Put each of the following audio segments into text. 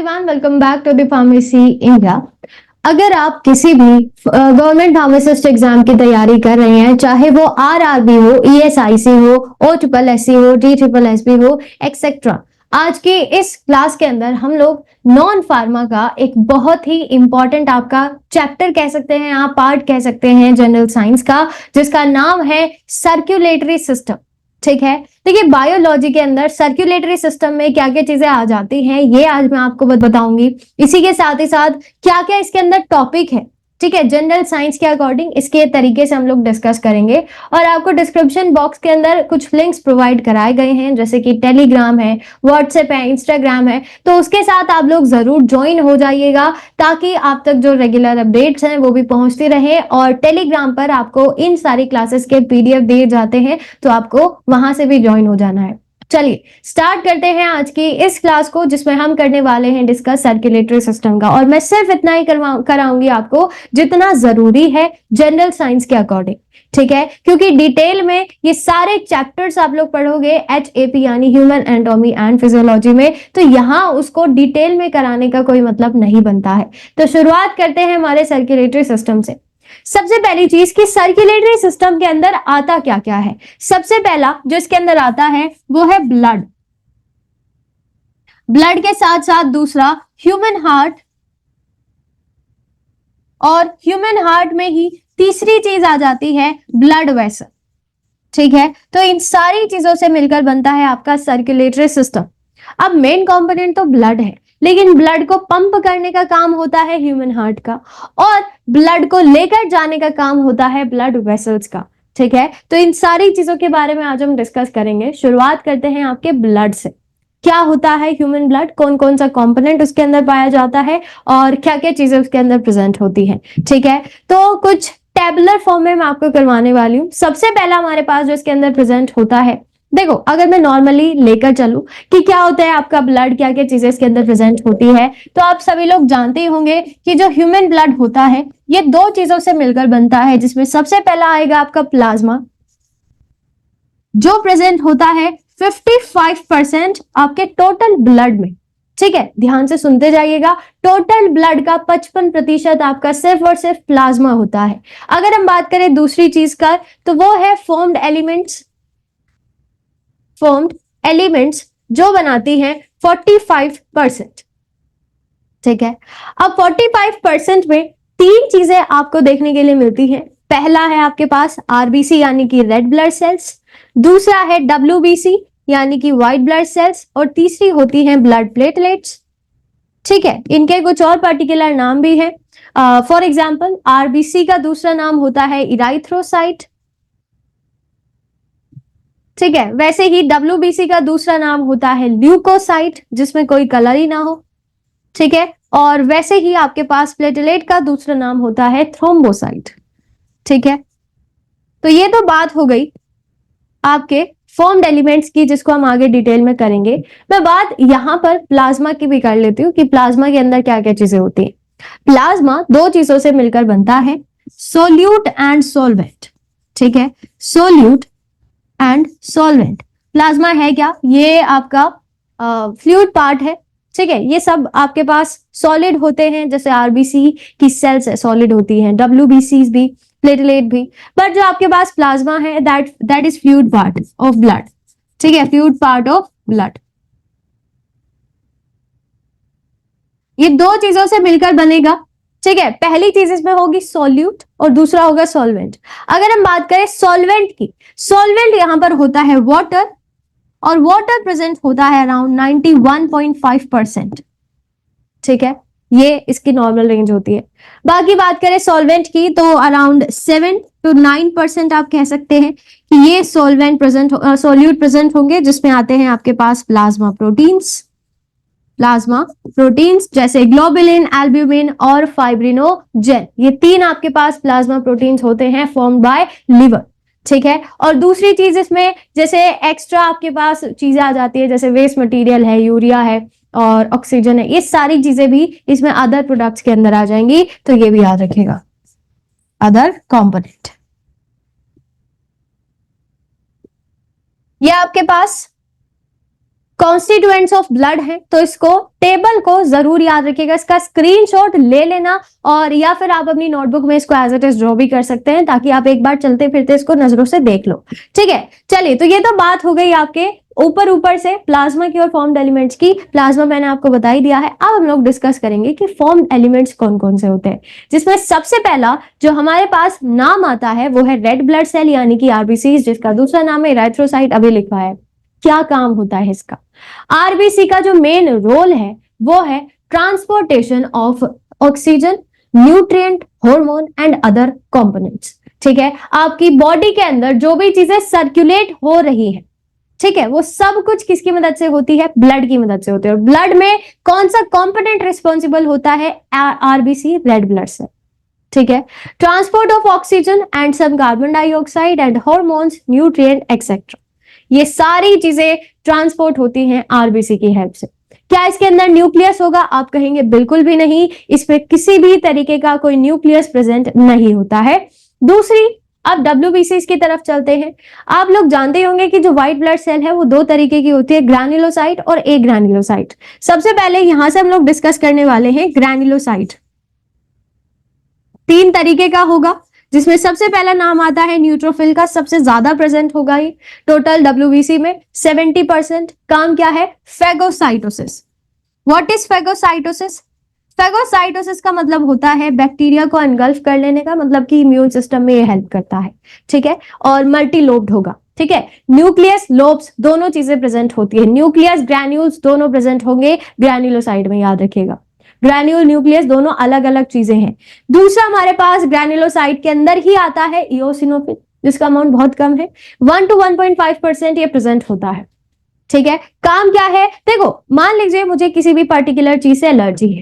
Everyone, welcome back to the pharmacy India. अगर आप किसी भी गवर्नमेंट फार्मासिस्ट एग्जाम की तैयारी कर रहे हैं, चाहे वो आरआरबी हो, ईएसआईसी हो, ओ ट्रिपल एससी हो, डी ट्रिपल एसबी हो, एक्सेट्रा, आज की इस क्लास के अंदर हम लोग नॉन फार्मा का एक बहुत ही इंपॉर्टेंट आपका चैप्टर कह सकते हैं, आप पार्ट कह सकते हैं जनरल साइंस का, जिसका नाम है सर्कुलेटरी सिस्टम। ठीक है, देखिए बायोलॉजी के अंदर सर्कुलेटरी सिस्टम में क्या क्या चीजें आ जाती हैं ये आज मैं आपको बताऊंगी। इसी के साथ ही साथ क्या क्या इसके अंदर टॉपिक है, ठीक है, जनरल साइंस के अकॉर्डिंग इसके तरीके से हम लोग डिस्कस करेंगे। और आपको डिस्क्रिप्शन बॉक्स के अंदर कुछ लिंक्स प्रोवाइड कराए गए हैं, जैसे कि टेलीग्राम है, व्हाट्सएप है, इंस्टाग्राम है, तो उसके साथ आप लोग जरूर ज्वाइन हो जाइएगा ताकि आप तक जो रेगुलर अपडेट्स हैं वो भी पहुंचती रहे। और टेलीग्राम पर आपको इन सारी क्लासेस के पीडीएफ दिए जाते हैं, तो आपको वहां से भी ज्वाइन हो जाना है। चलिए स्टार्ट करते हैं आज की इस क्लास को, जिसमें हम करने वाले हैं डिस्कस सर्कुलेटरी सिस्टम का। और मैं सिर्फ इतना ही कराऊंगी आपको जितना जरूरी है जनरल साइंस के अकॉर्डिंग, ठीक है, क्योंकि डिटेल में ये सारे चैप्टर्स आप लोग पढ़ोगे HAP यानी ह्यूमन एनाटॉमी एंड फिजियोलॉजी में, तो यहां उसको डिटेल में कराने का कोई मतलब नहीं बनता है। तो शुरुआत करते हैं हमारे सर्कुलेटरी सिस्टम से। सबसे पहली चीज कि सर्कुलेटरी सिस्टम के अंदर आता क्या क्या है। सबसे पहला जो इसके अंदर आता है वो है ब्लड। ब्लड के साथ साथ दूसरा ह्यूमन हार्ट, और ह्यूमन हार्ट में ही तीसरी चीज आ जाती है ब्लड वेसल। ठीक है, तो इन सारी चीजों से मिलकर बनता है आपका सर्कुलेटरी सिस्टम। अब मेन कंपोनेंट तो ब्लड है, लेकिन ब्लड को पंप करने का काम होता है ह्यूमन हार्ट का, और ब्लड को लेकर जाने का काम होता है ब्लड वेसल्स का। ठीक है, तो इन सारी चीजों के बारे में आज हम डिस्कस करेंगे। शुरुआत करते हैं आपके ब्लड से। क्या होता है ह्यूमन ब्लड, कौन कौन सा कंपोनेंट उसके अंदर पाया जाता है, और क्या क्या चीजें उसके अंदर प्रेजेंट होती हैं। ठीक है, तो कुछ टेबुलर फॉर्म में मैं आपको करवाने वाली हूँ। सबसे पहला हमारे पास जो इसके अंदर प्रेजेंट होता है, देखो अगर मैं नॉर्मली लेकर चलूं कि क्या होता है आपका ब्लड, क्या क्या चीजें इसके अंदर प्रेजेंट होती है, तो आप सभी लोग जानते ही होंगे कि जो ह्यूमन ब्लड होता है ये दो चीजों से मिलकर बनता है, जिसमें सबसे पहला आएगा आपका प्लाज्मा, जो प्रेजेंट होता है 55% आपके टोटल ब्लड में। ठीक है, ध्यान से सुनते जाइएगा, टोटल ब्लड का 55% आपका सिर्फ और सिर्फ प्लाज्मा होता है। अगर हम बात करें दूसरी चीज का, तो वो है फॉर्म्ड एलिमेंट्स जो बनाती हैं 45%। ठीक है, अब 45% में तीन चीजें आपको देखने के लिए मिलती हैं। पहला है आपके पास आरबीसी यानी कि रेड ब्लड सेल्स, दूसरा है डब्ल्यूबीसी यानी कि व्हाइट ब्लड सेल्स, और तीसरी होती है ब्लड प्लेटलेट्स। ठीक है, इनके कुछ और पर्टिकुलर नाम भी हैं। फॉर एग्जाम्पल आरबीसी का दूसरा नाम होता है इराइथ्रोसाइट। ठीक है, वैसे ही डब्ल्यूबीसी का दूसरा नाम होता है ल्यूकोसाइट, जिसमें कोई कलर ही ना हो। ठीक है, और वैसे ही आपके पास प्लेटलेट का दूसरा नाम होता है थ्रोम्बोसाइट। ठीक है, तो ये तो बात हो गई आपके फॉर्म्ड एलिमेंट्स की, जिसको हम आगे डिटेल में करेंगे। मैं बात यहां पर प्लाज्मा की भी कर लेती हूँ कि प्लाज्मा के अंदर क्या क्या चीजें होती हैं। प्लाज्मा दो चीजों से मिलकर बनता है, सोल्यूट एंड सॉल्वेंट। ठीक है, सोल्यूट एंड सॉल्वेंट। प्लाज्मा है क्या, ये आपका फ्लूइड पार्ट है। ठीक है, ये सब आपके पास सॉलिड होते हैं, जैसे आरबीसी की सेल्स सॉलिड होती हैं, डब्ल्यूबीसी भी, प्लेटलेट भी, बट जो आपके पास प्लाज्मा है that is fluid part of blood. ठीक है, फ्लूइड पार्ट ऑफ ब्लड। ये दो चीजों से मिलकर बनेगा। ठीक है, पहली चीज इसमें होगी सॉल्यूट और दूसरा होगा सॉल्वेंट। अगर हम बात करें सॉल्वेंट की, सॉल्वेंट यहां पर होता है वाटर, और वाटर प्रेजेंट होता है अराउंड 91.5%। ठीक है, ये इसकी नॉर्मल रेंज होती है। बाकी बात करें सॉल्वेंट की, तो अराउंड 7 to 9% आप कह सकते हैं कि ये सॉल्वेंट सॉल्यूट प्रेजेंट होंगे, जिसमें आते हैं आपके पास प्लाज्मा प्रोटीन्स जैसे ग्लोबुलिन, एल्ब्यूमिन और फाइब्रिनोजेन। ये तीन आपके पास प्लाज्मा प्रोटीन्स होते हैं फॉर्म्ड बाय लिवर। ठीक है, और दूसरी चीज इसमें जैसे एक्स्ट्रा आपके पास चीजें आ जाती है, जैसे वेस्ट मटेरियल है, यूरिया है और ऑक्सीजन है, ये सारी चीजें भी इसमें अदर प्रोडक्ट्स के अंदर आ जाएंगी, तो ये भी याद रखेगा, अदर कंपोनेंट। ये आपके पास कॉन्स्टिट्यूएंट्स ऑफ ब्लड है, तो इसको टेबल को जरूर याद रखिएगा, इसका स्क्रीनशॉट ले लेना और या फिर आप अपनी नोटबुक में इसको एज इट इज ड्रॉ भी कर सकते हैं ताकि आप एक बार चलते फिरते इसको नजरों से देख लो। ठीक है, चलिए, तो ये तो बात हो गई आपके ऊपर ऊपर से प्लाज्मा की और फॉर्म्ड एलिमेंट्स की। प्लाज्मा मैंने आपको बता ही दिया है। अब हम लोग डिस्कस करेंगे कि फॉर्म्ड एलिमेंट्स कौन कौन से होते हैं, जिसमें सबसे पहला जो हमारे पास नाम आता है वो है रेड ब्लड सेल यानी कि आरबीसी, जिसका दूसरा नाम है इरिथ्रोसाइट, अभी लिखा है। क्या काम होता है इसका? आरबीसी का जो मेन रोल है वो है transportation of oxygen, nutrient, hormone and other components. ठीक है, आपकी बॉडी के अंदर जो भी चीजें सर्कुलेट हो रही है, ठीक है, वो सब कुछ किसकी मदद से होती है? ब्लड की मदद से होती है। और ब्लड में कौन सा कंपोनेंट रिस्पॉन्सिबल होता है? RBC, red blood cell. ठीक है, transport of oxygen and some carbon dioxide and hormones, nutrient etcetera, ये सारी चीजें ट्रांसपोर्ट होती हैं आरबीसी की हेल्प से। क्या इसके अंदर न्यूक्लियस होगा? आप कहेंगे बिल्कुल भी नहीं, इसमें किसी भी तरीके का कोई न्यूक्लियस प्रेजेंट नहीं होता है। दूसरी, अब डब्ल्यूबीसीज की तरफ चलते हैं। आप लोग जानते होंगे कि जो व्हाइट ब्लड सेल है वो दो तरीके की होती है, ग्रैन्युलोसाइट और ए ग्रैन्युलोसाइट। सबसे पहले यहां से हम लोग डिस्कस करने वाले हैं ग्रैन्युलोसाइट। तीन तरीके का होगा, जिसमें सबसे पहला नाम आता है न्यूट्रोफिल का, सबसे ज्यादा प्रेजेंट होगा ये टोटल डब्ल्यूबीसी में 70%। काम क्या है? Phagocytosis. What is phagocytosis? Phagocytosis का मतलब होता है बैक्टीरिया को एनगल्फ कर लेने का, मतलब कि इम्यून सिस्टम में ये हेल्प करता है। ठीक है, और मल्टी लोब्ड होगा। ठीक है, न्यूक्लियस, लोब्स दोनों चीजें प्रेजेंट होती है। न्यूक्लियस, ग्रैन्यूल्स दोनों प्रेजेंट होंगे ग्रैन्युलोसाइट में, याद रखिएगा। ग्रैन्यूल, न्यूक्लियस दोनों अलग अलग चीजें हैं। दूसरा हमारे पास ग्रैन्युलोसाइट के अंदर ही आता है इओसिनोफिल, जिसका अमाउंट बहुत कम है, 1 to 1.5% ये प्रेजेंट होता है। ठीक है, काम क्या है? देखो, मान लीजिए मुझे किसी भी पर्टिकुलर चीज से एलर्जी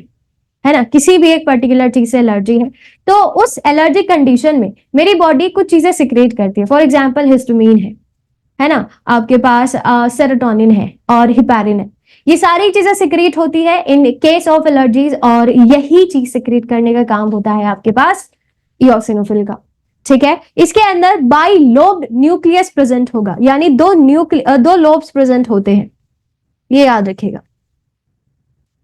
है ना, किसी भी एक पर्टिकुलर चीज से एलर्जी है, तो उस एलर्जी कंडीशन में मेरी बॉडी कुछ चीजें सिक्रेट करती है। फॉर एग्जाम्पल हिस्टामिन है ना, आपके पास सेरोटोनिन है और हिपैरिन है, ये सारी चीजें सिक्रेट होती है इन केस ऑफ एलर्जीज, और यही चीज सिक्रेट करने का काम होता है आपके पास इओसिनोफिल का। ठीक है, इसके अंदर बाई लोब्ड न्यूक्लियस प्रेजेंट होगा, यानी दो लोब्स प्रेजेंट होते हैं, ये याद रखिएगा।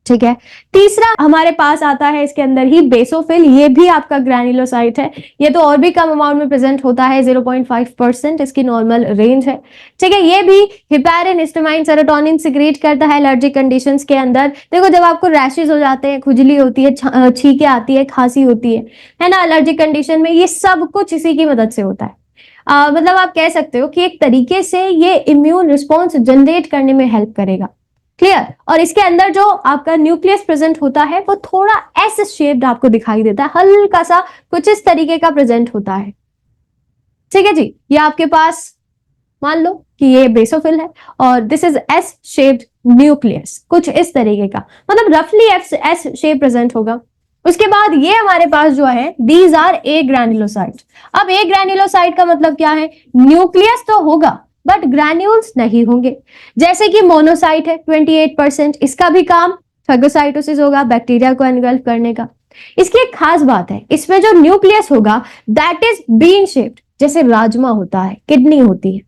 ठीक है, तीसरा हमारे पास आता है इसके अंदर ही बेसोफिल, ये भी आपका ग्रैन्युलोसाइट है, ये तो और भी कम अमाउंट में प्रेजेंट होता है, 0.5% इसकी नॉर्मल रेंज है। ठीक है, ये भी हिपैरिन, हिस्टामाइन, सेरोटोनिन सिक्रेट करता है एलर्जी कंडीशंस के अंदर। देखो, जब आपको रैशेस हो जाते हैं, खुजली होती है, छींके आती है, खांसी होती है ना, एलर्जी कंडीशन में, ये सब कुछ इसी की मदद से होता है। मतलब आप कह सकते हो कि एक तरीके से ये इम्यून रिस्पॉन्स जनरेट करने में हेल्प करेगा। क्लियर? और इसके अंदर जो आपका न्यूक्लियस प्रेजेंट होता है वो थोड़ा एस शेप्ड आपको दिखाई देता है, हल्का सा कुछ इस तरीके का प्रेजेंट होता है। ठीक है जी, ये आपके पास मान लो कि ये बेसोफिल है और this is S shaped nucleus, कुछ इस तरीके का, मतलब रफली एस शेप प्रेजेंट होगा। उसके बाद ये हमारे पास जो है, दीज आर ए ग्रैन्युलोसाइट। अब ए ग्रैन्युलोसाइट का मतलब क्या है? न्यूक्लियस तो होगा बट ग्रैन्यूल्स नहीं होंगे। जैसे कि मोनोसाइट है 28%, इसका भी काम फेगोसाइटोसिस होगा, बैक्टीरिया को एनगल्फ करने का। इसकी एक खास बात है, इसमें जो न्यूक्लियस होगा दैट इज बीन शेप्ड, जैसे राजमा होता है, किडनी होती है।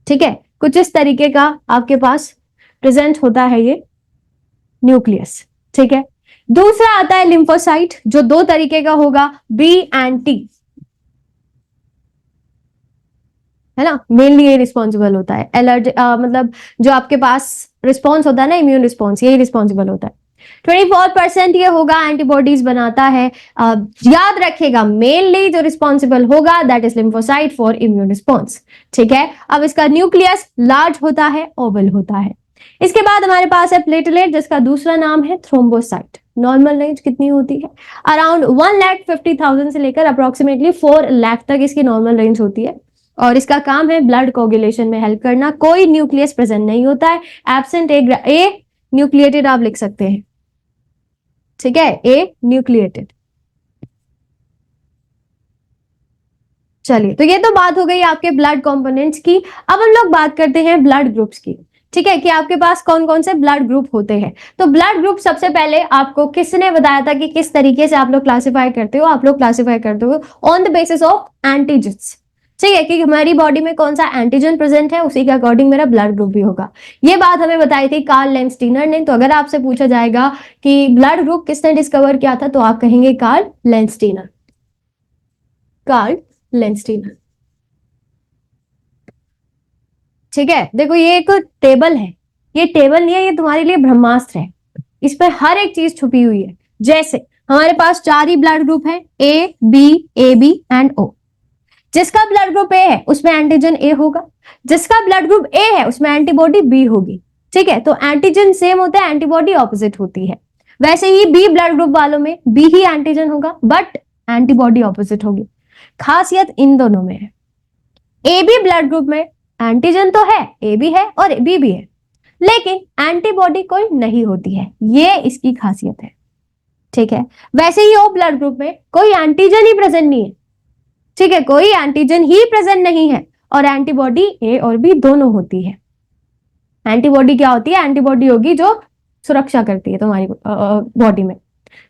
ठीक है, कुछ इस तरीके का आपके पास प्रेजेंट होता है ये न्यूक्लियस। ठीक है, दूसरा आता है लिम्फोसाइट, जो दो तरीके का होगा, बी एंड टी, है ना, मेनली ये रिस्पॉन्सिबल होता है एलर्जी, मतलब जो आपके पास रिस्पॉन्स होता है ना, इम्यून रिस्पॉन्स, यही रिस्पॉन्सिबल होता है। 24% ये होगा, एंटीबॉडीज बनाता है। याद रखेगा, मेनली जो रिस्पॉन्सिबल होगा that is lymphocyte for immune response. ठीक है, अब इसका न्यूक्लियस लार्ज होता है, ओवल होता है। इसके बाद हमारे पास है प्लेटलेट, जिसका दूसरा नाम है थ्रोम्बोसाइट। नॉर्मल रेंज कितनी होती है? अराउंड 1,50,000 से लेकर अप्रोक्सीमेटली 4 लाख तक इसकी नॉर्मल रेंज होती है, और इसका काम है ब्लड कोगुलेशन में हेल्प करना। कोई न्यूक्लियस प्रेजेंट नहीं होता है, एब्सेंट ए न्यूक्लिएटेड आप लिख सकते हैं। ठीक है, ए न्यूक्लिएटेड। चलिए, तो ये तो बात हो गई आपके ब्लड कंपोनेंट्स की। अब हम लोग बात करते हैं ब्लड ग्रुप्स की। ठीक है, कि आपके पास कौन कौन से ब्लड ग्रुप होते हैं। तो ब्लड ग्रुप सबसे पहले आपको किसने बताया था कि किस तरीके से आप लोग क्लासिफाई करते हो? आप लोग क्लासिफाई करते हो on the basis of antigens. ठीक है, कि हमारी बॉडी में कौन सा एंटीजन प्रेजेंट है उसी के अकॉर्डिंग मेरा ब्लड ग्रुप भी होगा। ये बात हमें बताई थी कार्ल लेंस्टीनर ने। तो अगर आपसे पूछा जाएगा कि ब्लड ग्रुप किसने डिस्कवर किया था, तो आप कहेंगे कार्ल लेंस्टीनर, कार्ल लेंस्टीनर। ठीक है, देखो ये एक टेबल है, ये टेबल नहीं है, ये तुम्हारे लिए ब्रह्मास्त्र है, इस पर हर एक चीज छुपी हुई है। जैसे हमारे पास 4 ही ब्लड ग्रुप है, ए बी एंड ओ। जिसका ब्लड ग्रुप ए है उसमें एंटीजन ए होगा, जिसका ब्लड ग्रुप ए है उसमें एंटीबॉडी बी होगी। ठीक है, तो एंटीजन सेम होता है, एंटीबॉडी ऑपोजिट होती है। वैसे ही बी ब्लड ग्रुप वालों में बी ही एंटीजन होगा बट एंटीबॉडी ऑपोजिट होगी। खासियत इन दोनों में है। ए बी ब्लड ग्रुप में एंटीजन तो है, ए भी है और बी भी है, लेकिन एंटीबॉडी कोई नहीं होती है, ये इसकी खासियत है। ठीक है, वैसे ही ओ ब्लड ग्रुप में कोई एंटीजन ही प्रेजेंट नहीं है। ठीक है, कोई एंटीजन ही प्रेजेंट नहीं है और एंटीबॉडी ए और बी दोनों होती है। एंटीबॉडी क्या होती है? एंटीबॉडी होगी जो सुरक्षा करती है तुम्हारी बॉडी में।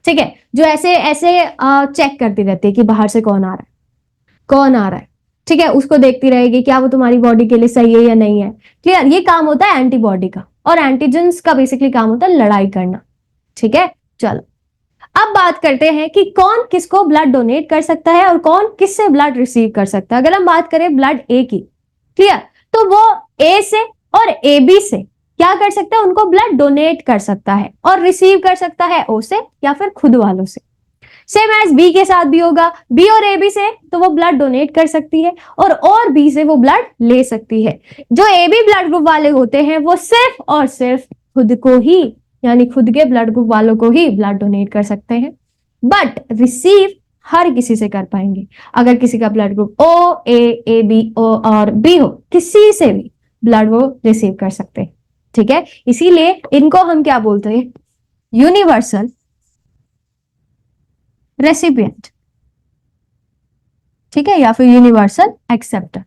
ठीक है, जो ऐसे ऐसे चेक करती रहती है कि बाहर से कौन आ रहा है, कौन आ रहा है। ठीक है, उसको देखती रहेगी क्या वो तुम्हारी बॉडी के लिए सही है या नहीं है। क्लियर? ये काम होता है एंटीबॉडी का, और एंटीजेंस का बेसिकली काम होता है लड़ाई करना। ठीक है, चलो अब बात करते हैं कि कौन किसको ब्लड डोनेट कर सकता है और कौन किससे ब्लड रिसीव कर सकता है। अगर हम बात करें ब्लड ए की, क्लियर, तो वो ए से और ए बी से क्या कर सकता है? उनको ब्लड डोनेट कर सकता है, और रिसीव कर सकता है ओ से या फिर खुद वालों से। सेम एज बी के साथ भी होगा, बी और ए बी से तो वो ब्लड डोनेट कर सकती है और बी से वो ब्लड ले सकती है। जो ए बी ब्लड ग्रुप वाले होते हैं वो सिर्फ और सिर्फ खुद को ही, यानी खुद के ब्लड ग्रुप वालों को ही ब्लड डोनेट कर सकते हैं, बट रिसीव हर किसी से कर पाएंगे। अगर किसी का blood group O A B O और बी हो, किसी से भी ब्लड वो रिसीव कर सकते हैं। ठीक है, इसीलिए इनको हम क्या बोलते हैं? Universal recipient. ठीक है, या फिर यूनिवर्सल एक्सेप्टर।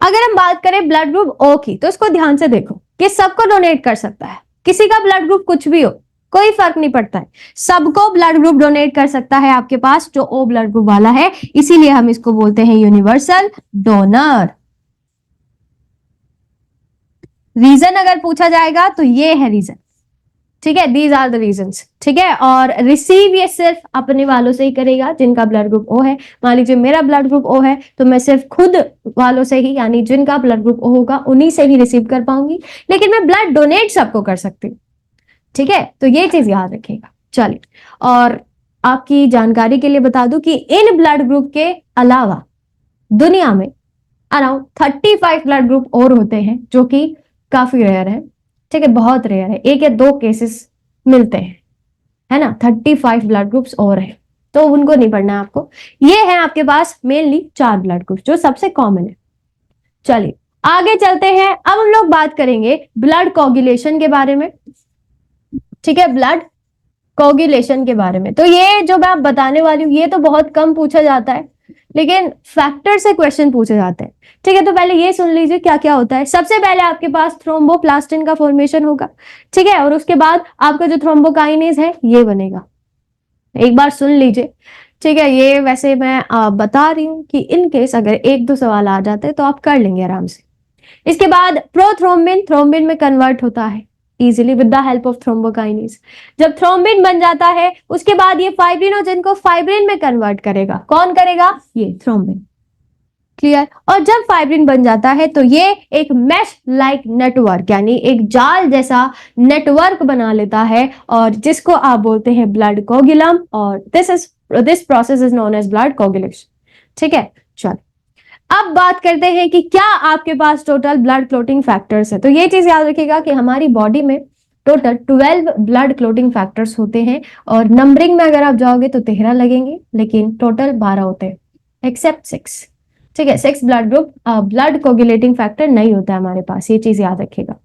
अगर हम बात करें ब्लड ग्रुप ओ की, तो इसको ध्यान से देखो कि सबको डोनेट कर सकता है, किसी का ब्लड ग्रुप कुछ भी हो, कोई फर्क नहीं पड़ता है, सबको ब्लड ग्रुप डोनेट कर सकता है आपके पास जो ओ ब्लड ग्रुप वाला है। इसीलिए हम इसको बोलते हैं यूनिवर्सल डोनर। रीजन अगर पूछा जाएगा तो ये है रीजन। ठीक है, दीज आर द रीजंस। ठीक है, और रिसीव ये सिर्फ अपने वालों से ही करेगा जिनका ब्लड ग्रुप ओ है। मान लीजिए मेरा ब्लड ग्रुप ओ है तो मैं सिर्फ खुद वालों से ही, यानी जिनका ब्लड ग्रुप ओ होगा उन्हीं से ही रिसीव कर पाऊंगी, लेकिन मैं ब्लड डोनेट सबको कर सकती हूँ। ठीक है, तो ये चीज याद रखिएगा। चलिए, और आपकी जानकारी के लिए बता दूं कि इन ब्लड ग्रुप के अलावा दुनिया में अराउंड 35 ब्लड ग्रुप और होते हैं जो कि काफी रेयर है। ठीक है, बहुत रेयर है, 1 या 2 केसेस मिलते हैं, है ना। 35 ब्लड ग्रुप्स और हैं, तो उनको नहीं पढ़ना है आपको। ये है आपके पास मेनली 4 ब्लड ग्रुप जो सबसे कॉमन है। चलिए आगे चलते हैं। अब हम लोग बात करेंगे ब्लड कोगुलेशन के बारे में। ठीक है, ब्लड कोगुलेशन के बारे में। तो ये जो मैं आप बताने वाली हूँ ये तो बहुत कम पूछा जाता है, लेकिन फैक्टर से क्वेश्चन पूछे जाते हैं। ठीक है, तो पहले ये सुन लीजिए क्या क्या होता है। सबसे पहले आपके पास थ्रोम्बोप्लास्टिन का फॉर्मेशन होगा। ठीक है, और उसके बाद आपका जो थ्रोम्बोकाइनेज है ये बनेगा। एक बार सुन लीजिए। ठीक है, ये वैसे मैं बता रही हूँ कि इन केस अगर 1-2 सवाल आ जाते हैं तो आप कर लेंगे आराम से। इसके बाद प्रोथ्रोम्बिन थ्रोम्बिन में कन्वर्ट होता है easily with the help of thrombokinase. जब थ्रोम्बिन बन जाता है उसके बाद ये फाइब्रिनोजन को फाइब्रिन में कन्वर्ट करेगा। कौन करेगा? ये थ्रोम्बिन। क्लियर? और जब फाइब्रिन बन जाता है तो ये एक मैश लाइक नेटवर्क, यानी एक जाल जैसा नेटवर्क बना लेता है, और जिसको आप बोलते हैं ब्लड कोगुलम, और this process is known as blood coagulation. ठीक है, चलो अब बात करते हैं कि क्या आपके पास टोटल ब्लड क्लोटिंग फैक्टर्स है। तो ये चीज याद रखिएगा कि हमारी बॉडी में टोटल 12 ब्लड क्लोटिंग फैक्टर्स होते हैं, और नंबरिंग में अगर आप जाओगे तो 13 लगेंगे, लेकिन टोटल 12 होते हैं एक्सेप्ट 6। ठीक है, 6 blood group blood coagulating factor नहीं होता है हमारे पास, ये चीज याद रखिएगा।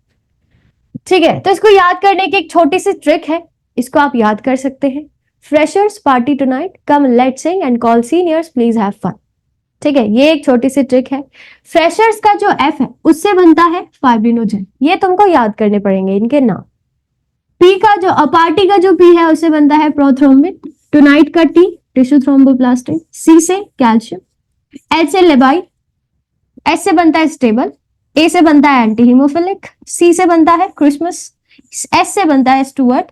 ठीक है, तो इसको याद करने की एक छोटी सी ट्रिक है, इसको आप याद कर सकते हैं। Freshers party tonight, come let's sing and call seniors, please have fun. ठीक है, ये एक छोटी सी ट्रिक है। फ्रेशर्स का जो एफ है उससे बनता है फाइब्रिनोजन, ये तुमको याद करने पड़ेंगे इनके नाम। पी का जो पार्टी का जो पी है उससे बनता है प्रोथ्रोम्बिन, टुनाइट का टी टिश्यू थ्रोम्बोप्लास्टिन, सी से कैल्शियम, एच से लेबाइट, एस से बनता है स्टेबल, ए से बनता है एंटी हीमोफिलिक, सी से बनता है क्रिसमस, एस से बनता है स्टुअर्ट,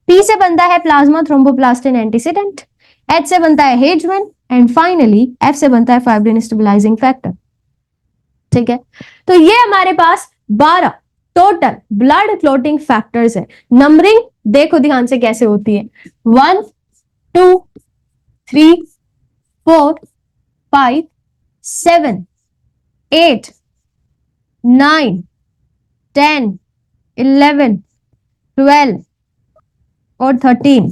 पी से बनता है प्लाज्मा थ्रोम्बोप्लास्टिन एंटीसीडेंट, एच से बनता है हेजमैन एंड फाइनली एफ से बनता है फाइब्रिन स्टेबलाइजिंग फैक्टर। ठीक है, तो ये हमारे पास 12 टोटल ब्लड क्लॉटिंग फैक्टर्स है। नंबरिंग देखो ध्यान से कैसे होती है, 1 2 3 4 5 7 8 9 10 11 12 और 13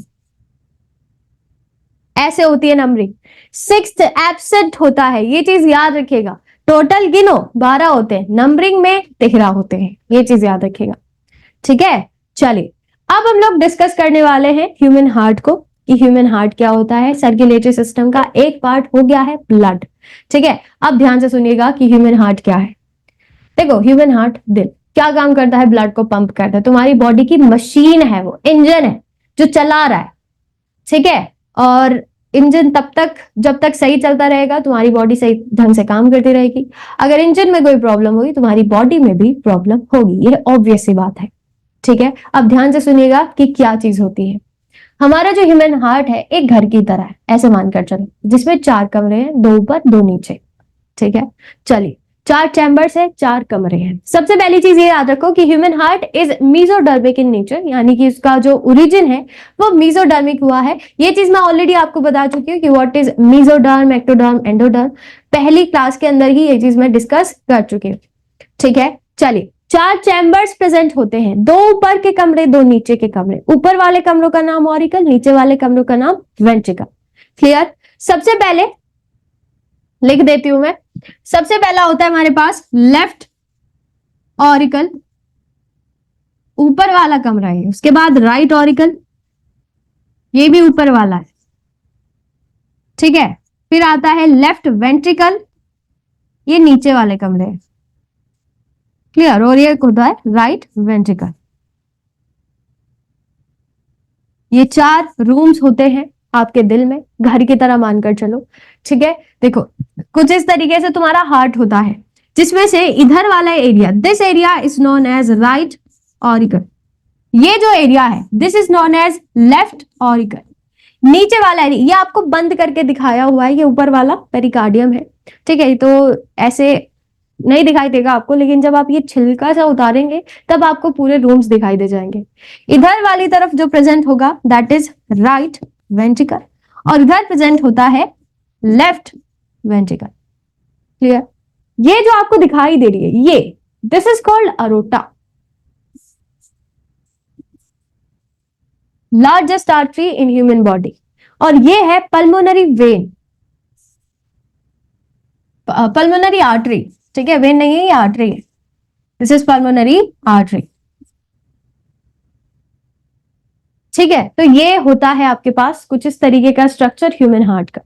ऐसे होती है नंबरिंग। 6th एब्सेंट होता है, ये चीज याद रखिएगा। टोटल गिनो 12 होते हैं, नंबरिंग में 13 होते हैं, ये चीज याद रखिएगा। ठीक है, चलिए अब हम लोग डिस्कस करने वाले हैं ह्यूमन हार्ट को, कि ह्यूमन हार्ट क्या होता है। सर्कुलेटरी सिस्टम का एक पार्ट हो गया है ब्लड। ठीक है, अब ध्यान से सुनिएगा कि ह्यूमन हार्ट क्या है। देखो ह्यूमन हार्ट, दिल क्या काम करता है, ब्लड को पंप करता है। तुम्हारी बॉडी की मशीन है, वो इंजन है जो चला रहा है। ठीक है, और इंजन तब तक जब तक सही चलता रहेगा तुम्हारी बॉडी सही ढंग से काम करती रहेगी। अगर इंजन में कोई प्रॉब्लम होगी तुम्हारी बॉडी में भी प्रॉब्लम होगी, ये ऑब्वियस सी बात है। ठीक है, अब ध्यान से सुनिएगा कि क्या चीज होती है। हमारा जो ह्यूमन हार्ट है एक घर की तरह है, ऐसे मानकर चलो, जिसमें 4 कमरे हैं, 2 ऊपर 2 नीचे। ठीक है, चलिए 4 चैम्बर्स है, 4 कमरे हैं। सबसे पहली चीज ये याद रखो कि human heart is mesodermic in nature, यानी कि उसका जो ओरिजिन है वो मीजोडर्मिक हुआ है। ये चीज मैं ऑलरेडी आपको बता चुकी हूँ कि what is mesoderm, ectoderm, endoderm. पहली क्लास के अंदर ही ये चीज मैं डिस्कस कर चुकी हूँ। ठीक है, चलिए 4 चैम्बर्स प्रेजेंट होते हैं, 2 ऊपर के कमरे, 2 नीचे के कमरे। ऊपर वाले कमरों का नाम ऑरिकल, नीचे वाले कमरों का नाम वेंट्रिकल। क्लियर? सबसे पहले लिख देती हूं मैं। सबसे पहला होता है हमारे पास लेफ्ट ऑरिकल, ऊपर वाला कमरा है। उसके बाद राइट ऑरिकल, ये भी ऊपर वाला है। ठीक है, फिर आता है लेफ्ट वेंट्रिकल, ये नीचे वाले कमरे हैं। क्लियर? और ये होता है राइट वेंट्रिकल। ये 4 रूम्स होते हैं आपके दिल में, घर की तरह मानकर चलो। ठीक है, देखो कुछ इस तरीके से तुम्हारा हार्ट होता है, जिसमें से इधर वाला area, this area is known as right auricle. ये जो एरिया है this is known as left auricle. नीचे वाला एरिया ये आपको बंद करके दिखाया हुआ है, ये ऊपर वाला पेरिकार्डियम है। ठीक है, तो ऐसे नहीं दिखाई देगा आपको, लेकिन जब आप ये छिलका सा उतारेंगे तब आपको पूरे रूम्स दिखाई दे जाएंगे। इधर वाली तरफ जो प्रेजेंट होगा दैट इज राइट वेंट्रिकल, और इधर प्रेजेंट होता है लेफ्ट वेंट्रिकल। क्लियर? ये जो आपको दिखाई दे रही है ये this is called aorta, largest artery in human body, और ये है पल्मोनरी वेन, पल्मोनरी आर्टरी। ठीक है, वेन नहीं है, ये आर्टरी है। This is pulmonary artery. ठीक है, तो ये होता है आपके पास कुछ इस तरीके का स्ट्रक्चर ह्यूमन हार्ट का।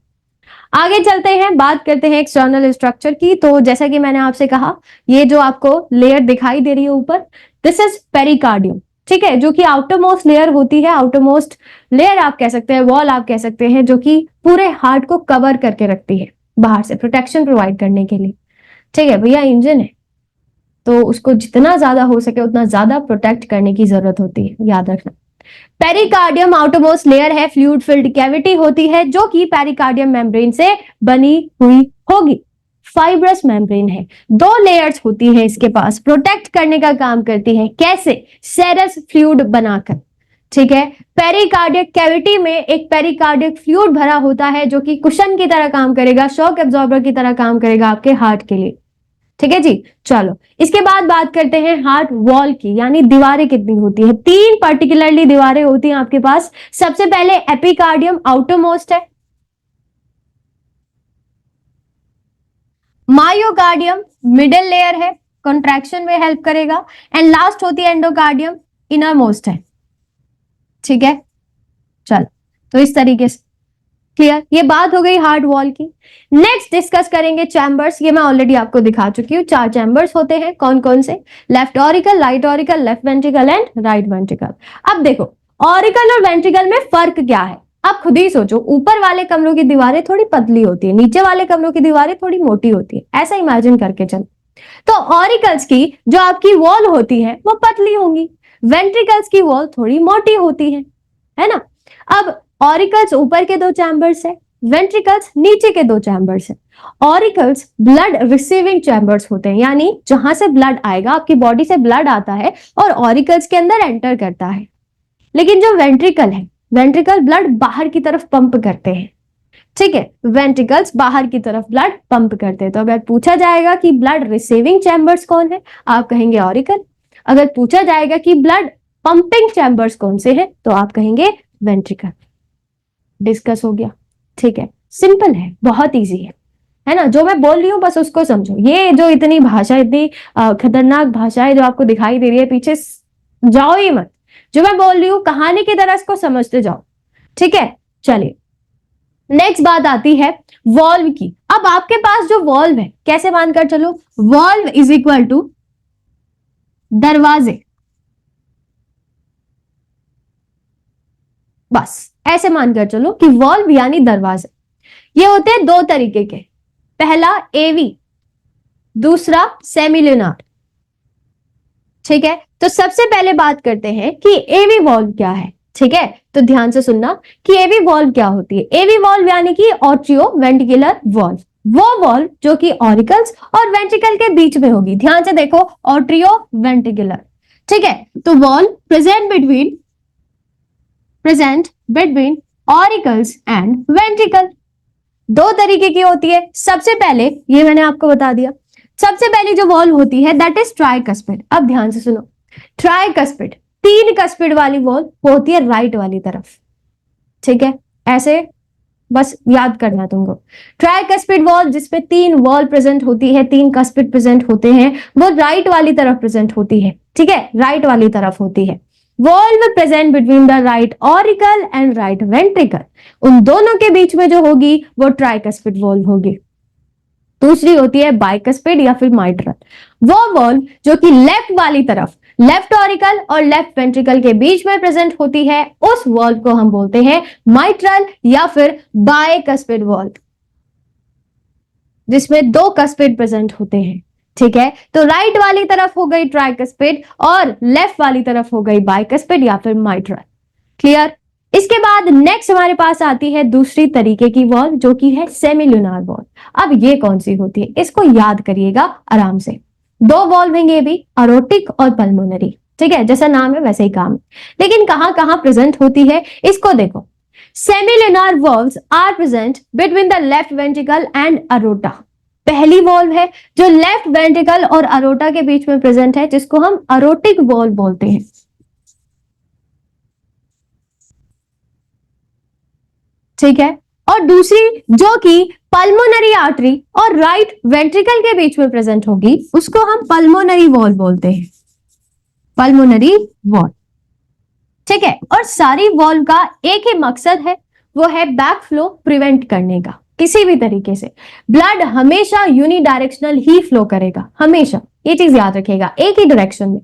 आगे चलते हैं, बात करते हैं एक्सटर्नल स्ट्रक्चर की। तो जैसा कि मैंने आपसे कहा, ये जो आपको लेयर दिखाई दे रही है ऊपर, दिस इज पेरिकार्डियम। ठीक है, जो कि आउटर मोस्ट लेयर होती है, आउटर मोस्ट लेयर आप कह सकते हैं, वॉल आप कह सकते हैं, जो कि पूरे हार्ट को कवर करके रखती है, बाहर से प्रोटेक्शन प्रोवाइड करने के लिए। ठीक है भैया, इंजन है तो उसको जितना ज्यादा हो सके उतना ज्यादा प्रोटेक्ट करने की जरूरत होती है, याद रखना। पेरिकार्डियम आउटरमोस्ट लेयर है, फ्लूइड फिल्ड कैविटी होती है जो कि पेरिकार्डियम मेम्ब्रेन से बनी हुई होगी। फाइब्रस मेम्ब्रेन है, 2 लेयर्स होती है इसके पास, प्रोटेक्ट करने का काम करती है। कैसे? सेरस फ्लूइड बनाकर। ठीक है, पेरिकार्डियक कैविटी में एक पेरिकार्डियक फ्लूइड भरा होता है जो कि कुशन की तरह काम करेगा, शॉक एब्जॉर्बर की तरह काम करेगा आपके हार्ट के लिए। ठीक है जी, चलो इसके बाद बात करते हैं हार्ट वॉल की, यानी दीवारें कितनी होती है। 3 पर्टिकुलरली दीवारें होती हैं आपके पास। सबसे पहले एपिकार्डियम आउटर मोस्ट है, मायोकार्डियम मिडिल लेयर है, कॉन्ट्रैक्शन में हेल्प करेगा, एंड लास्ट होती है एंडोकार्डियम, इनर मोस्ट है। ठीक है, चल तो इस तरीके से क्लियर, ये बात हो गई हार्ट वॉल की। नेक्स्ट डिस्कस करेंगे चैम्बर्स। ये मैं ऑलरेडी आपको दिखा चुकी हूँ। 4 चैम्बर्स होते हैं, कौन कौन से? Left auricle, right auricle, left ventricle and right ventricle. अब देखो ऑरिकल और वेंट्रिकल में फर्क क्या है। आप खुद ही सोचो, ऊपर वाले कमरों की दीवारें थोड़ी पतली होती है, नीचे वाले कमरों की दीवारें थोड़ी मोटी होती है, ऐसा इमेजिन करके चलो। तो ऑरिकल्स की जो आपकी वॉल होती है वो पतली होंगी, वेंट्रिकल्स की वॉल थोड़ी मोटी होती है ना। अब ऑरिकल्स ऊपर के दो चैम्बर्स है, वेंट्रिकल्स नीचे के दो चैम्बर्स है। ऑरिकल्स ब्लड रिसीविंग चैम्बर्स होते हैं, यानी जहां से ब्लड आएगा, आपकी बॉडी से ब्लड आता है और ऑरिकल्स के अंदर एंटर करता है। लेकिन जो वेंट्रिकल है, वेंट्रिकल ब्लड बाहर की तरफ पंप करते हैं, ठीक है, वेंट्रिकल्स बाहर की तरफ ब्लड पंप करते हैं। तो अगर पूछा जाएगा कि ब्लड रिसीविंग चैम्बर्स कौन है, आप कहेंगे ऑरिकल। अगर पूछा जाएगा कि ब्लड पंपिंग चैम्बर्स कौन से हैं, तो आप कहेंगे वेंट्रिकल। डिस्कस हो गया, ठीक है, सिंपल है, बहुत इजी है ना। जो मैं बोल रही हूं बस उसको समझो। ये जो इतनी भाषा, इतनी खतरनाक भाषा है जो आपको दिखाई दे रही है, पीछे जाओ ही मत। जो मैं बोल रही हूँ कहानी की तरह इसको समझते जाओ, ठीक है। चलिए नेक्स्ट बात आती है वॉल्व की। अब आपके पास जो वॉल्व है, कैसे मानकर चलो, वॉल्व इज इक्वल टू दरवाजे, बस ऐसे मानकर चलो कि वॉल्व यानी दरवाजे। ये होते हैं दो तरीके के, पहला एवी, दूसरा सेमिल्यूनार, ठीक है। तो सबसे पहले बात करते हैं कि एवी वॉल्व क्या है, ठीक है। तो ध्यान से सुनना कि एवी वॉल्व क्या होती है। एवी वॉल्व यानी कि ऑट्रियो वेंट्रिकुलर वॉल्व, वो वॉल्व जो कि ऑरिकल्स और वेंट्रिकल के बीच में होगी। ध्यान से देखो, ऑट्रियो वेंट्रिकुलर, ठीक है। तो valve present between auricles and ventricle, दो तरीके की होती है। सबसे पहले ये मैंने आपको बता दिया, सबसे पहली जो वॉल्व होती है दैट इज ट्राइकस्पिड। अब ध्यान से सुनो, ट्राइकस्पिड, तीन कस्पिड वाली वॉल्व होती है राइट वाली तरफ, ठीक है। ऐसे बस याद करना तुमको, ट्राइकस्पिड वॉल्व जिसमें तीन वॉल प्रेजेंट होती है, तीन कस्पिड प्रेजेंट होते हैं, वो राइट वाली तरफ प्रेजेंट होती है, ठीक है, राइट वाली तरफ होती है। Valve present between the right auricle and right ventricle, उन दोनों के बीच में जो होगी वो ट्राइकस्पिड वॉल्व होगी। दूसरी होती है बाइकस्पिड या फिर माइट्रल, वो वॉल्व जो कि लेफ्ट वाली तरफ, लेफ्ट ऑरिकल और लेफ्ट वेंट्रिकल के बीच में प्रेजेंट होती है, उस वॉल्व को हम बोलते हैं माइट्रल या फिर बाइकस्पिड वॉल्व, जिसमें दो कस्पिड प्रेजेंट होते हैं, ठीक है। तो राइट वाली तरफ हो गई ट्राइकस्पिड और लेफ्ट वाली तरफ हो गई बाइकस्पिड या फिर माइट्रल। क्लियर। इसके बाद नेक्स्ट हमारे पास आती है दूसरी तरीके की वॉल्व जो कि है सेमिल्यूनार वॉल्व। अब ये कौन सी होती है, इसको याद करिएगा आराम से। दो वॉल्व हैं ये भी, अरोटिक और पल्मोनरी, ठीक है, जैसा नाम है वैसे ही काम है। लेकिन कहां कहां प्रेजेंट होती है इसको देखो। Semilunar valves are present between the left ventricle and aorta, पहली वॉल्व है जो लेफ्ट वेंट्रिकल और अरोटा के बीच में प्रेजेंट है, जिसको हम अरोटिक वॉल्व बोलते हैं, ठीक है। और दूसरी जो कि पल्मोनरी आर्टरी और राइट वेंट्रिकल के बीच में प्रेजेंट होगी, उसको हम पल्मोनरी वॉल्व बोलते हैं, पल्मोनरी वॉल्व, ठीक है। और सारी वॉल्व का एक ही मकसद है, वो है बैक फ्लो प्रिवेंट करने का। किसी भी तरीके से ब्लड हमेशा यूनिडायरेक्शनल ही फ्लो करेगा, हमेशा, ये चीज याद रखिएगा, एक ही डायरेक्शन में,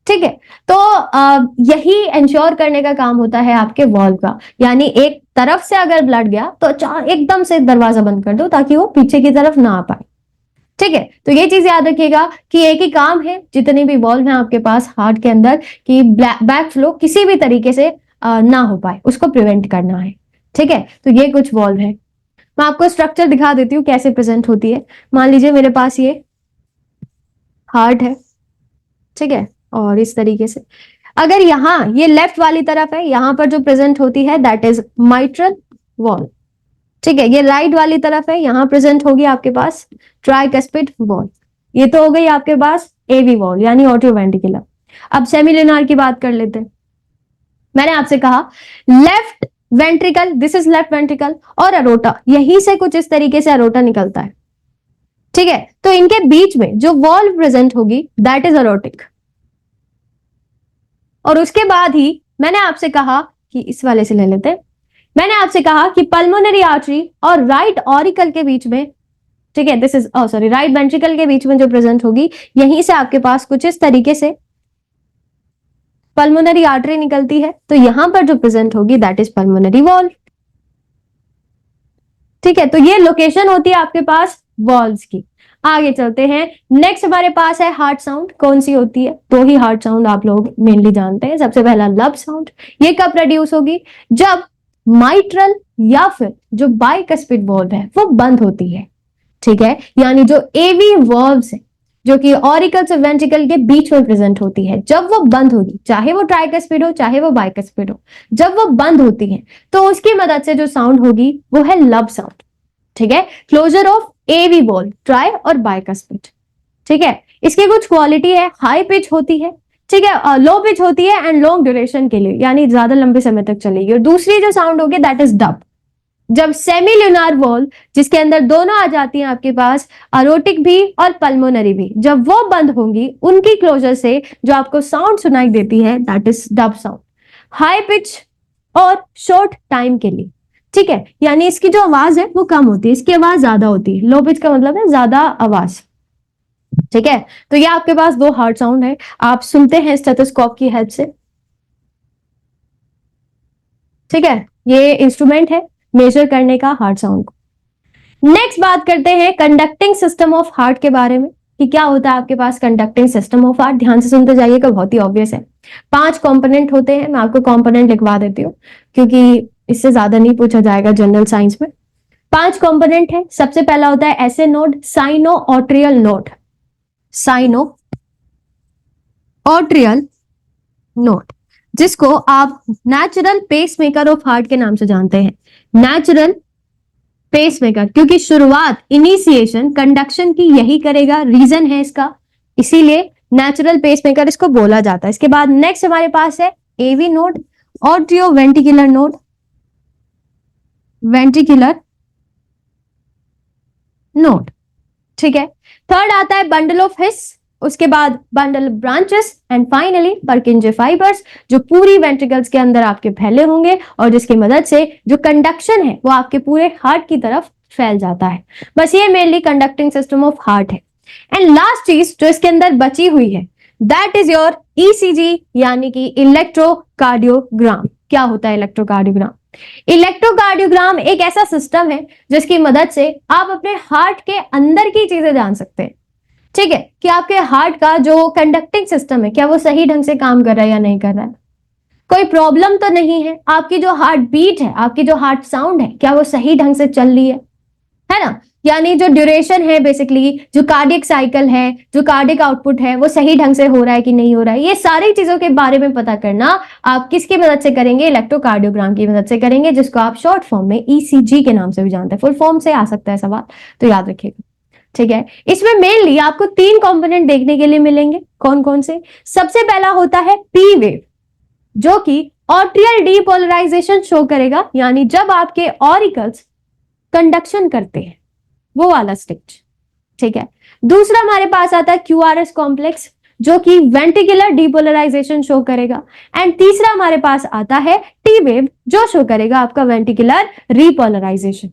ठीक है। तो यही इंश्योर करने का काम होता है आपके वॉल्व का, यानी एक तरफ से अगर ब्लड गया तो एकदम से दरवाजा बंद कर दो ताकि वो पीछे की तरफ ना आ पाए, ठीक है। तो ये चीज याद रखिएगा कि एक ही काम है, जितनी भी वॉल्व है आपके पास हार्ट के अंदर, कि बैक फ्लो किसी भी तरीके से ना हो पाए, उसको प्रिवेंट करना है, ठीक है। तो ये कुछ वॉल्व है, मैं आपको स्ट्रक्चर दिखा देती हूँ कैसे प्रेजेंट होती है। मान लीजिए मेरे पास ये हार्ट है, ठीक है, और इस तरीके से अगर यहाँ ये लेफ्ट वाली तरफ है, यहां पर जो प्रेजेंट होती है दैट इज माइट्रल वॉल्व, ठीक है। ये राइट वाली तरफ है, यहां प्रेजेंट होगी आपके पास ट्राइकस्पिड वॉल्व। ये तो हो गई आपके पास एवी वॉल्व यानी ऑट्रियोवेंट्रिकुलर। अब सेमिल्यूनार की बात कर लेते हैं। मैंने आपसे कहा left ventricle, this is left ventricle, और अरोटा, यहीं से कुछ इस तरीके से अरोटा निकलता है, ठीक है। तो इनके बीच में जो वॉल्व प्रेजेंट होगी दैट इज अरोटिक। और उसके बाद ही मैंने आपसे कहा कि इस वाले से ले लेते हैं, मैंने आपसे कहा कि पल्मोनरी आर्टरी और राइट ऑरिकल के बीच में, ठीक है, this is sorry right ventricle के बीच में जो प्रेजेंट होगी, यहीं से आपके पास कुछ इस तरीके से पल्मोनरी आर्टरी निकलती है, तो यहां पर जो प्रेजेंट होगी दैट इज पल्मोनरी वॉल्व। ठीक है, तो ये लोकेशन होती है आपके पास वॉल्व्स की। आगे चलते हैं, नेक्स्ट हमारे पास है हार्ट साउंड। कौन सी होती है? दो ही हार्ट साउंड आप लोग मेनली जानते हैं। सबसे पहला लब साउंड, ये कब प्रोड्यूस होगी? जब माइट्रल या फिर जो बाइकस्पिड वॉल्व है वो बंद होती है। ठीक है, यानी जो एवी वॉल्व्स है जो कि ऑरिकल से वेंट्रिकल के बीच में प्रेजेंट होती है, जब वो बंद होगी, चाहे वो ट्राइकस्पिड हो चाहे वो बाइकस्पिड हो, जब वो बंद होती है तो उसकी मदद से जो साउंड होगी वो है लब साउंड। ठीक है, closure of AV valve, tri और बाइकस्पिड। ठीक है, इसकी कुछ क्वालिटी है, हाई पिच होती है, ठीक है, लो पिच होती है एंड लॉन्ग ड्यूरेशन के लिए, यानी ज्यादा लंबे समय तक चलेगी। और दूसरी जो साउंड होगी दैट इज डब। जब सेमी ल्यूनार वॉल्व, जिसके अंदर दोनों आ जाती हैं आपके पास, अरोटिक भी और पल्मोनरी भी, जब वो बंद होंगी उनकी क्लोजर से जो आपको साउंड सुनाई देती है that is dub sound. High pitch और शॉर्ट टाइम के लिए। ठीक है, यानी इसकी जो आवाज है वो कम होती है, इसकी आवाज ज्यादा होती है। लो पिच का मतलब है ज्यादा आवाज। ठीक है, तो ये आपके पास दो हार्ट साउंड है, आप सुनते हैं स्टेथोस्कोप की हेल्प से। ठीक है, ये इंस्ट्रूमेंट है मेजर करने का हार्ट साउंड को। नेक्स्ट बात करते हैं कंडक्टिंग सिस्टम ऑफ हार्ट के बारे में, कि क्या होता है आपके पास कंडक्टिंग सिस्टम ऑफ हार्ट। ध्यान से सुनते जाइएगा, बहुत ही ऑब्वियस है। 5 कंपोनेंट होते हैं, मैं आपको कंपोनेंट लिखवा देती हूँ क्योंकि इससे ज्यादा नहीं पूछा जाएगा जनरल साइंस में। 5 कंपोनेंट है। सबसे पहला होता है SA node, sino atrial node, sino atrial node, जिसको आप नेचुरल पेसमेकर ऑफ हार्ट के नाम से जानते हैं। नेचुरल पेसमेकर, क्योंकि शुरुआत, इनिशिएशन कंडक्शन की यही करेगा, रीजन है इसका, इसीलिए नेचुरल पेसमेकर इसको बोला जाता है। इसके बाद नेक्स्ट हमारे पास है AV node, atrio ventricular node, ventricular node. ठीक है, थर्ड आता है बंडल ऑफ हिस, उसके बाद bundle branches and finally पर्किंजे fibres, जो पूरी वेंट्रिकल्स के अंदर आपके फैले होंगे और जिसकी मदद से जो कंडक्शन है वो आपके पूरे हार्ट की तरफ फैल जाता है। बस ये mainly conducting system of heart है। एंड लास्ट चीज जो इसके अंदर बची हुई है दैट इज योर ईसीजी, यानी कि इलेक्ट्रोकार्डियोग्राम। क्या होता है इलेक्ट्रोकार्डियोग्राम? इलेक्ट्रोकार्डियोग्राम एक ऐसा सिस्टम है जिसकी मदद से आप अपने हार्ट के अंदर की चीजें जान सकते हैं। ठीक है, कि आपके हार्ट का जो कंडक्टिंग सिस्टम है क्या वो सही ढंग से काम कर रहा है या नहीं कर रहा है, कोई प्रॉब्लम तो नहीं है, आपकी जो हार्ट बीट है, आपकी जो हार्ट साउंड है क्या वो सही ढंग से चल रही है ना। यानी जो ड्यूरेशन है, बेसिकली जो कार्डियक साइकिल है, जो कार्डियक आउटपुट है वो सही ढंग से हो रहा है कि नहीं हो रहा है, ये सारी चीजों के बारे में पता करना आप किसकी मदद से करेंगे? इलेक्ट्रोकार्डियोग्राम की मदद से करेंगे, जिसको आप शॉर्ट फॉर्म में ईसीजी के नाम से भी जानते हैं। फुल फॉर्म से आ सकता है सवाल, तो याद रखिएगा। ठीक है, इसमें मेनली आपको 3 कंपोनेंट देखने के लिए मिलेंगे। कौन कौन से? सबसे पहला होता है पी वेव, जो कि ऑट्रियल डीपोलराइजेशन शो करेगा, यानी जब आपके ऑरिकल्स कंडक्शन करते हैं वो वाला स्टेज। ठीक है, दूसरा हमारे पास आता है क्यूआरएस कॉम्प्लेक्स, जो कि वेंट्रिकुलर डीपोलराइजेशन शो करेगा। एंड तीसरा हमारे पास आता है टी वेव, जो शो करेगा आपका वेंट्रिकुलर रीपोलराइजेशन।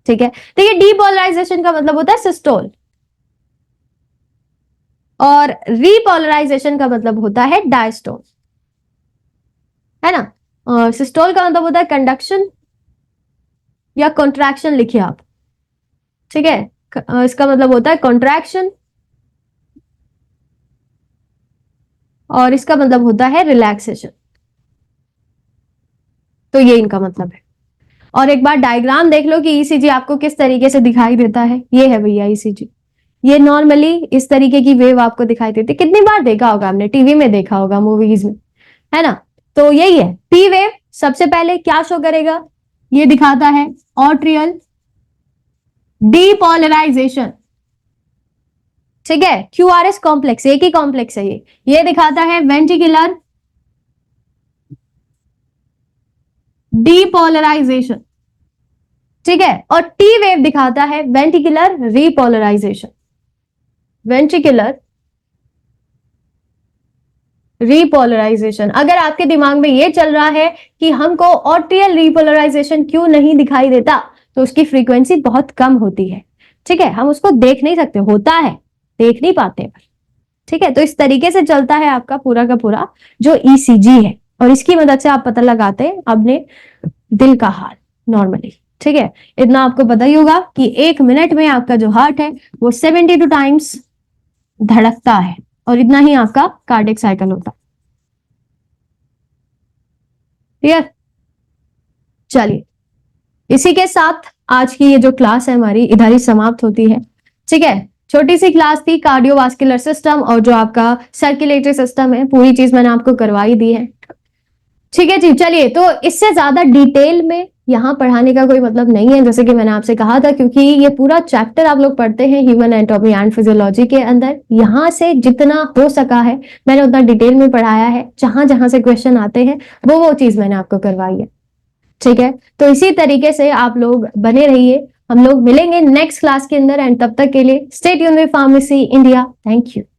ठीक है, देखिए डीपोलराइजेशन का मतलब होता है सिस्टोल और रीपोलराइजेशन का मतलब होता है डायस्टोल, है ना। और सिस्टोल का मतलब होता है कंडक्शन या कॉन्ट्रैक्शन, लिखिए आप। ठीक है, इसका मतलब होता है कॉन्ट्रैक्शन और इसका मतलब होता है रिलैक्सेशन। तो ये इनका मतलब है। और एक बार डायग्राम देख लो कि ईसीजी आपको किस तरीके से दिखाई देता है। ये है भैया ईसीजी, ये नॉर्मली इस तरीके की वेव आपको दिखाई देती है। कितनी बार देखा होगा आपने, टीवी में देखा होगा, मूवीज में, है ना। तो यही है पी वेव। सबसे पहले क्या शो करेगा? ये दिखाता है ऑट्रियल डीपोलराइजेशन। ठीक है, क्यूआरएस कॉम्प्लेक्स एक ही कॉम्प्लेक्स है ये दिखाता है वेंट्रिकुलर डीपोलराइजेशन। ठीक है, और टी वेव दिखाता है वेंट्रिकुलर रीपोलराइजेशन, वेंट्रिकुलर रीपोलराइजेशन। अगर आपके दिमाग में ये चल रहा है कि हमको ऑट्रियल रीपोलराइजेशन क्यों नहीं दिखाई देता, तो उसकी फ्रीक्वेंसी बहुत कम होती है। ठीक है, हम उसको देख नहीं सकते, होता है देख नहीं पाते। ठीक है, तो इस तरीके से चलता है आपका पूरा का पूरा जो ईसीजी है, और इसकी मदद से आप पता लगाते हैं अपने दिल का हाल नॉर्मली। ठीक है, इतना आपको पता ही होगा कि 1 मिनट में आपका जो हार्ट है वो 72 टाइम्स धड़कता है और इतना ही आपका कार्डियक साइकिल होता है। क्लियर? चलिए, इसी के साथ आज की ये जो क्लास है हमारी इधर ही समाप्त होती है। ठीक है, छोटी सी क्लास थी कार्डियोवास्कुलर सिस्टम और जो आपका सर्कुलेटरी सिस्टम है, पूरी चीज मैंने आपको करवाई दी है। ठीक है जी, चलिए, तो इससे ज्यादा डिटेल में यहाँ पढ़ाने का कोई मतलब नहीं है, जैसे कि मैंने आपसे कहा था, क्योंकि ये पूरा चैप्टर आप लोग पढ़ते हैं ह्यूमन एनाटॉमी एंड फिजियोलॉजी के अंदर। यहाँ से जितना हो सका है मैंने उतना डिटेल में पढ़ाया है, जहां जहां से क्वेश्चन आते हैं वो चीज मैंने आपको करवाई है। ठीक है, तो इसी तरीके से आप लोग बने रहिए, हम लोग मिलेंगे नेक्स्ट क्लास के अंदर, एंड तब तक के लिए stay tuned with pharmacy India. Thank you.